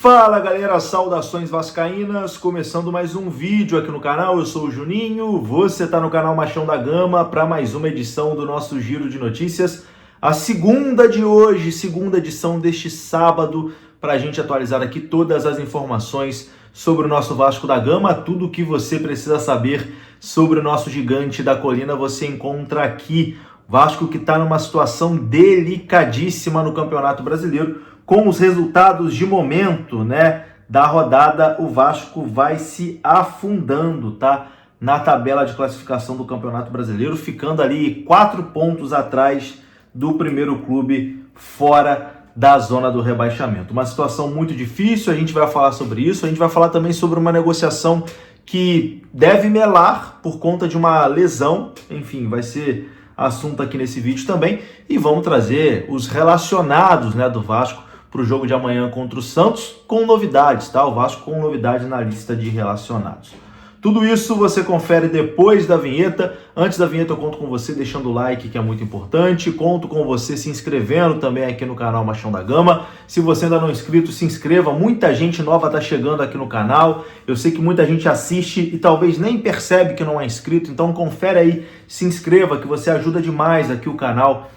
Fala galera, saudações vascaínas, começando mais um vídeo aqui no canal. Eu sou o Juninho, você está no canal Machão da Gama para mais uma edição do nosso Giro de Notícias. A segunda de hoje, segunda edição deste sábado, para a gente atualizar aqui todas as informações sobre o nosso Vasco da Gama. Tudo o que você precisa saber sobre o nosso gigante da colina você encontra aqui. Vasco que está numa situação delicadíssima no Campeonato Brasileiro. Com os resultados de momento, né, da rodada, o Vasco vai se afundando, tá, na tabela de classificação do Campeonato Brasileiro, ficando ali 4 pontos atrás do primeiro clube fora da zona do rebaixamento. Uma situação muito difícil, a gente vai falar sobre isso, a gente vai falar também sobre uma negociação que deve melar por conta de uma lesão, enfim, vai ser assunto aqui nesse vídeo também, e vamos trazer os relacionados, né, do Vasco para o jogo de amanhã contra o Santos, com novidades, tá? O Vasco com novidades na lista de relacionados. Tudo isso você confere depois da vinheta. Antes da vinheta eu conto com você deixando o like, que é muito importante. Conto com você se inscrevendo também aqui no canal Machão da Gama. Se você ainda não é inscrito, se inscreva. Muita gente nova está chegando aqui no canal. Eu sei que muita gente assiste e talvez nem percebe que não é inscrito. Então confere aí, se inscreva, que você ajuda demais aqui o canal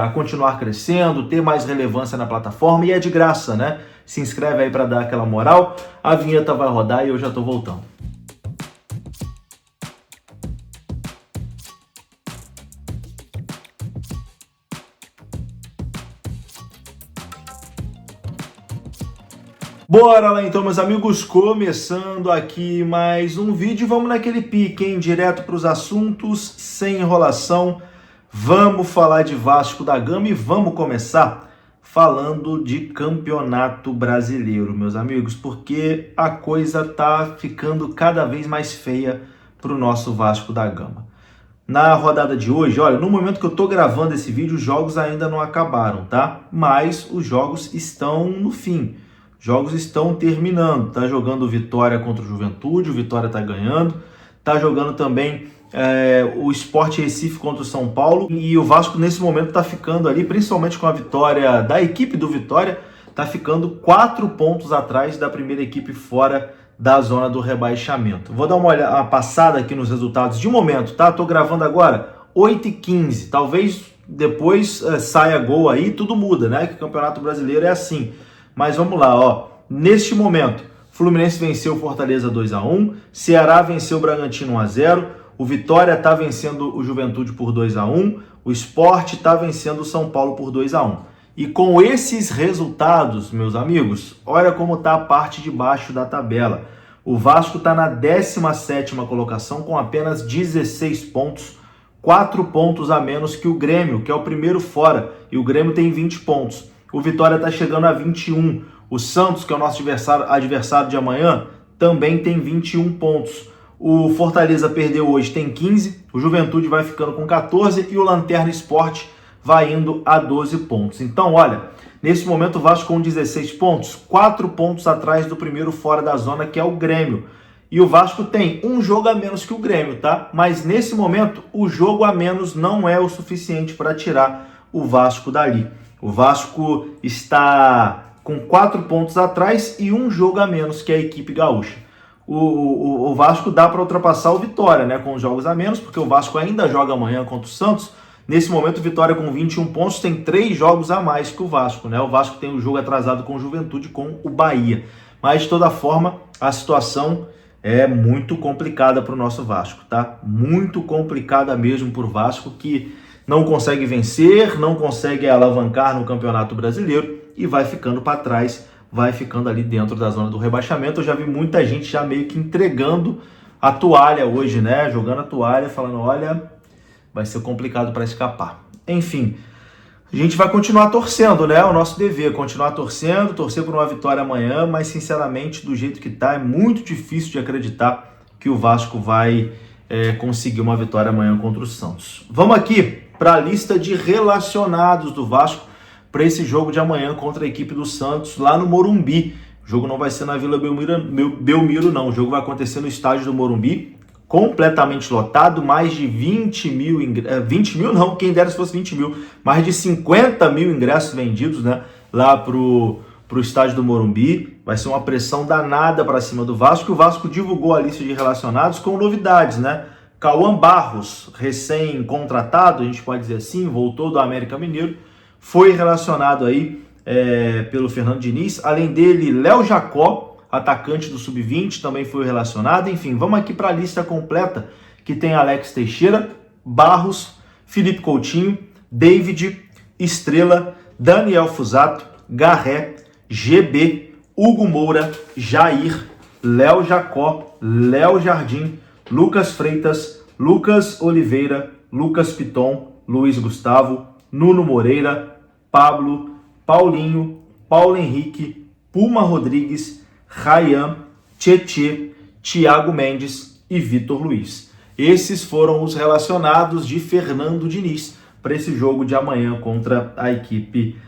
a continuar crescendo, ter mais relevância na plataforma, e é de graça, né? Se inscreve aí para dar aquela moral. A vinheta vai rodar e eu já tô voltando. Bora lá então, meus amigos, começando aqui mais um vídeo. Vamos naquele pique, hein? Direto para os assuntos, sem enrolação. Vamos falar de Vasco da Gama e vamos começar falando de Campeonato Brasileiro, meus amigos, porque a coisa tá ficando cada vez mais feia para o nosso Vasco da Gama. Na rodada de hoje, olha, no momento que eu tô gravando esse vídeo, os jogos ainda não acabaram, tá? Mas os jogos estão no fim. Jogos estão terminando. Tá jogando Vitória contra o Juventude, o Vitória tá ganhando. Tá jogando também o Sport Recife contra o São Paulo. E o Vasco nesse momento tá ficando ali, principalmente com a vitória da equipe do Vitória, tá ficando 4 pontos atrás da primeira equipe fora da zona do rebaixamento. Vou dar uma passada aqui nos resultados de momento, tá? Tô gravando agora 8h15. Talvez depois saia gol aí, tudo muda, né? Que o Campeonato Brasileiro é assim. Mas vamos lá, ó. Neste momento, Fluminense venceu o Fortaleza 2-1, Ceará venceu o Bragantino 1-0, o Vitória está vencendo o Juventude por 2-1, o Sport está vencendo o São Paulo por 2-1. E com esses resultados, meus amigos, olha como está a parte de baixo da tabela. O Vasco está na 17ª colocação com apenas 16 pontos, 4 pontos a menos que o Grêmio, que é o primeiro fora, e o Grêmio tem 20 pontos. O Vitória está chegando a 21. O Santos, que é o nosso adversário de amanhã, também tem 21 pontos. O Fortaleza perdeu hoje, tem 15. O Juventude vai ficando com 14 e o Lanterna Sport vai indo a 12 pontos. Então, olha, nesse momento o Vasco com 16 pontos, 4 pontos atrás do primeiro fora da zona, que é o Grêmio. E o Vasco tem um jogo a menos que o Grêmio, tá? Mas nesse momento, o jogo a menos não é o suficiente para tirar o Vasco dali. O Vasco está com 4 pontos atrás e um jogo a menos que a equipe gaúcha. O Vasco dá para ultrapassar o Vitória, né, com os jogos a menos, porque o Vasco ainda joga amanhã contra o Santos. Nesse momento, o Vitória com 21 pontos tem 3 jogos a mais que o Vasco, né? O Vasco tem o jogo atrasado com o Juventude, com o Bahia. Mas, de toda forma, a situação é muito complicada para o nosso Vasco, tá? Muito complicada mesmo para o Vasco, que não consegue vencer, não consegue alavancar no Campeonato Brasileiro e vai ficando para trás, vai ficando ali dentro da zona do rebaixamento. Eu já vi muita gente já meio que entregando a toalha hoje, né? Jogando a toalha, falando, olha, vai ser complicado para escapar. Enfim, a gente vai continuar torcendo, né? O nosso dever é continuar torcendo, torcer por uma vitória amanhã, mas sinceramente, do jeito que tá, é muito difícil de acreditar que o Vasco vai conseguir uma vitória amanhã contra o Santos. Vamos aqui para a lista de relacionados do Vasco para esse jogo de amanhã contra a equipe do Santos lá no Morumbi. O jogo não vai ser na Vila Belmiro, não. O jogo vai acontecer no estádio do Morumbi, completamente lotado, mais de 20 mil ingressos, 20 mil não, quem dera se fosse 20 mil, mais de 50 mil ingressos vendidos, né, lá pro para o estádio do Morumbi. Vai ser uma pressão danada para cima do Vasco. O Vasco divulgou a lista de relacionados com novidades, né? Cauã Barros, recém-contratado, a gente pode dizer assim, voltou do América Mineiro, foi relacionado aí pelo Fernando Diniz. Além dele, Léo Jacó, atacante do Sub-20, também foi relacionado. Enfim, vamos aqui para a lista completa, que tem Alex Teixeira, Barros, Felipe Coutinho, David, Estrela, Daniel Fusato, Garré, GB, Hugo Moura, Jair, Léo Jacó, Léo Jardim, Lucas Freitas, Lucas Oliveira, Lucas Piton, Luiz Gustavo, Nuno Moreira, Pablo, Paulinho, Paulo Henrique, Puma Rodrigues, Rayan, Tietê, Thiago Mendes e Vitor Luiz. Esses foram os relacionados de Fernando Diniz para esse jogo de amanhã contra a equipe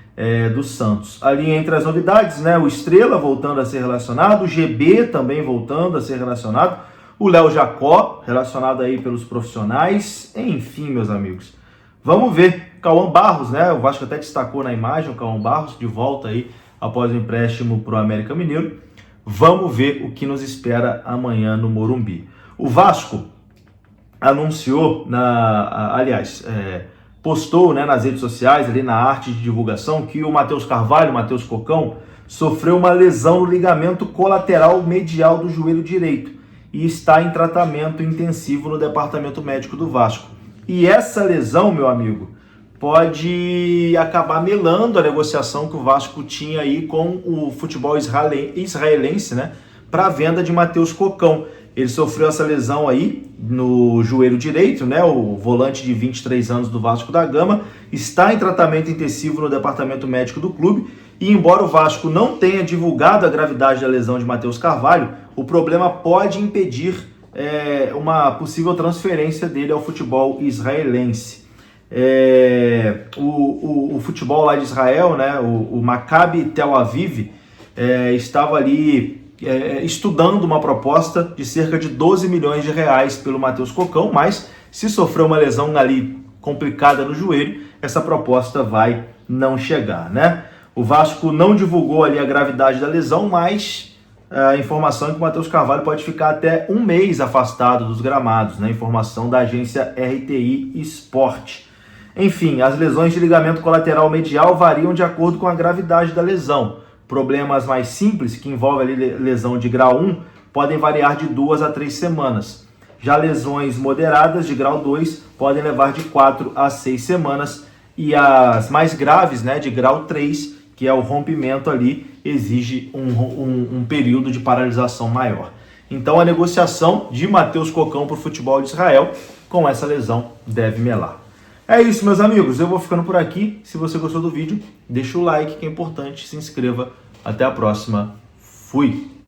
do Santos. Ali entre as novidades, né, o Estrela voltando a ser relacionado, o GB também voltando a ser relacionado, o Léo Jacó relacionado aí pelos profissionais, enfim, meus amigos. Vamos ver, Cauã Barros, né, o Vasco até destacou na imagem, o Cauã Barros de volta aí após o empréstimo para o América Mineiro. Vamos ver o que nos espera amanhã no Morumbi. O Vasco anunciou, postou, né, nas redes sociais, ali na arte de divulgação, que o Matheus Carvalho, o Matheus Cocão, sofreu uma lesão no ligamento colateral medial do joelho direito e está em tratamento intensivo no departamento médico do Vasco. E essa lesão, meu amigo, pode acabar melando a negociação que o Vasco tinha aí com o futebol israelense, né, para a venda de Matheus Cocão. Ele sofreu essa lesão aí no joelho direito, né? O volante de 23 anos do Vasco da Gama está em tratamento intensivo no departamento médico do clube. E embora o Vasco não tenha divulgado a gravidade da lesão de Matheus Carvalho, o problema pode impedir uma possível transferência dele ao futebol israelense. O futebol lá de Israel, né? O Maccabi Tel Aviv estava ali estudando uma proposta de cerca de 12 milhões de reais pelo Matheus Cocão, mas se sofrer uma lesão ali complicada no joelho, essa proposta vai não chegar, né? O Vasco não divulgou ali a gravidade da lesão, mas a informação é que o Matheus Carvalho pode ficar até um mês afastado dos gramados, né? Informação da agência RTI Sport. Enfim, as lesões de ligamento colateral medial variam de acordo com a gravidade da lesão. Problemas mais simples, que envolvem ali lesão de grau 1, podem variar de 2 a 3 semanas. Já lesões moderadas de grau 2 podem levar de 4 a 6 semanas. E as mais graves, né, de grau 3, que é o rompimento ali, exige um período de paralisação maior. Então a negociação de Matheus Cocão para o futebol de Israel com essa lesão deve melar. É isso, meus amigos, eu vou ficando por aqui. Se você gostou do vídeo, deixa o like, que é importante, se inscreva. Até a próxima. Fui!